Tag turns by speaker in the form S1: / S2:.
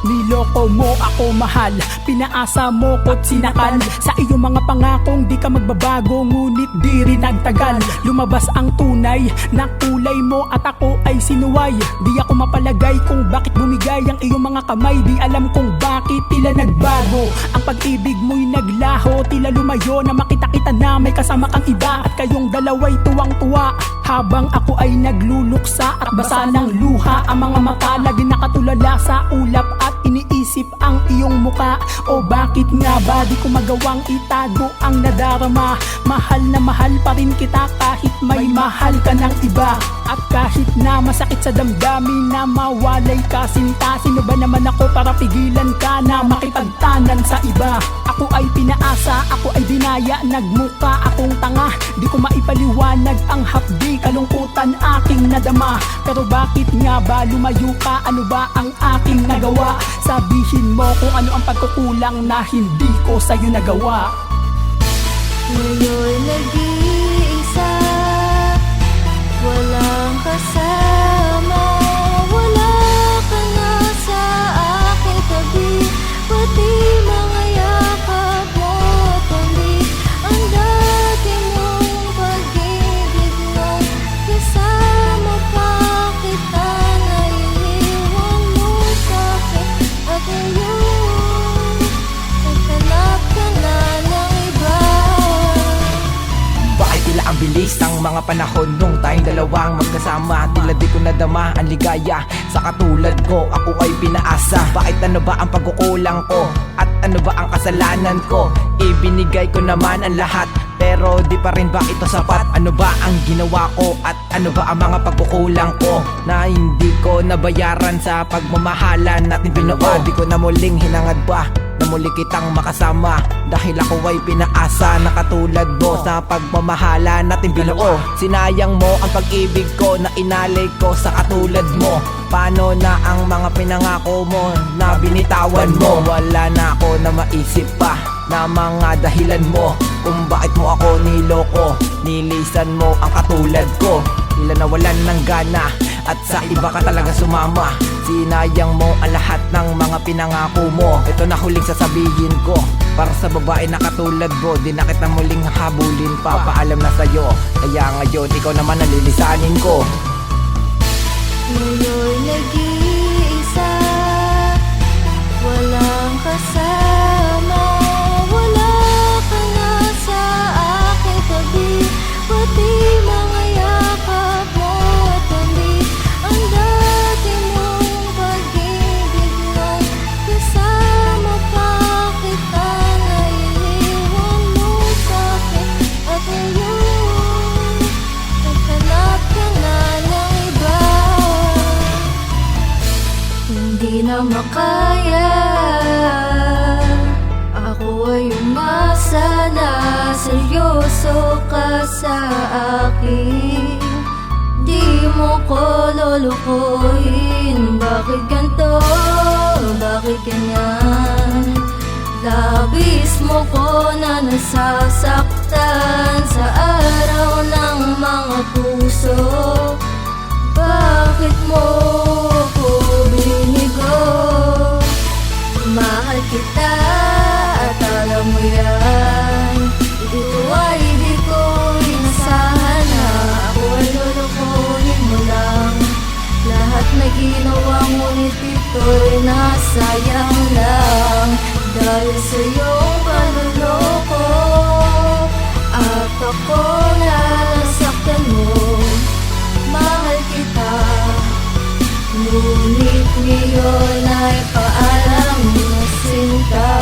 S1: Niloko mo ako mahal, pinaasa mo ko't sinakal. Sa iyong mga pangakong di ka magbabago, ngunit di rin nagtagal. Lumabas ang tunay na kulay mo at ako ay sinuway. Di ako mapalagay kung bakit bumigay ang iyong mga kamay. Di alam kung bakit tila nagbago. Ang pag-ibig mo'y naglaho, tila lumayo na makita kita na may kasama kang iba. At kayong dalaway tuwang-tuwa habang ako ay nagluluksa at basa ng luha. Ang mga mata lagi nakatulala sa ulap at iniisip ang iyong muka. O bakit nga ba di ko magawang itago ang nadarama? Mahal na mahal pa rin kita kahit may mahal ka ng iba. At kahit na masakit sa damdamin na mawalay ka sinta, sino ba naman ako para pigilan ka na makipagtanan sa iba? Ako ay pinaasa, ako ay dinaya, nagmuka akong tanga. Di ko maipaliwanag ang hapdi, kalungkutan aking nadama. Pero bakit nga ba lumayo ka? Ano ba ang aking nagawa? Sabihin mo kung ano ang pagkukulang na hindi ko sa'yo nagawa.
S2: Ngayon nag-iisa, walang kasama. Wala ka na sa aking tabi, pati mga yakap mo tuloy. Ang dati mong pag-ibig nung kasama pa kita, naiiwan mo sa'kin. At ngayon, naghanap ka na ng iba.
S3: Bakit tila ang bilis ng mga panahon nung tayong dalawang magkasama? Tila di ko nadama ang ligaya sa katulad ko, ako ay pinaasa. Bakit ano ba ang pagkukulang ko? At ano ba ang kasalanan ko? Ibinigay ko naman ang lahat, pero di pa rin ba ito sapat? Ano ba ang ginawa ko? At ano ba ang mga pagkukulang ko na hindi ko nabayaran sa pagmamahalan natin binuo? Di ko na muling hinangad ba na muli kitang makasama, dahil ako ay pinaasa na katulad mo sa pagmamahala natin binuo. Sinayang mo ang pag-ibig ko na inalay ko sa katulad mo. Paano na ang mga pinangako mo na binitawan mo? Wala na ako na maisip pa na mga dahilan mo kung bakit mo ako niloko. Nilisan mo ang katulad ko, tila nawalan ng gana at sa iba ka talaga sumama. Sinayang mo ang lahat ng mga pinangako mo. Ito na huling sasabihin ko, para sa babae na katulad mo, di na kita muling habulin pa. Paalam na sa'yo, kaya ngayon ikaw naman nalilisanin ko.
S2: Ngayon nag-iisa, walang kasama. Wala ka na sa aking tabi, pati mga yakap mo tuloy. Ang dati mong pag-ibig nung kasama pa kita, naiiwan mo sa'kin. At ngayon, naghanap ka na ng iba. Hindi na makaya, ako ay umasa na seryoso ka sa akin. Di mo ko lulukuhin. Bakit ganito? Bakit ganyan? Labis mo ko na nasasaktan sa araw ng mga puso. Bakit mo ko binigo? Mahal kita at alam mo yan. Ito ay di ko inasahan na ako ay lulukuhin mo lang. Lahat na ginawa ngunit ito'y nasayang lang. Dahil sa iyong panluloko at ako nasaktan mo. Mahal kita, ngunit ngayon ay paalam na sinta.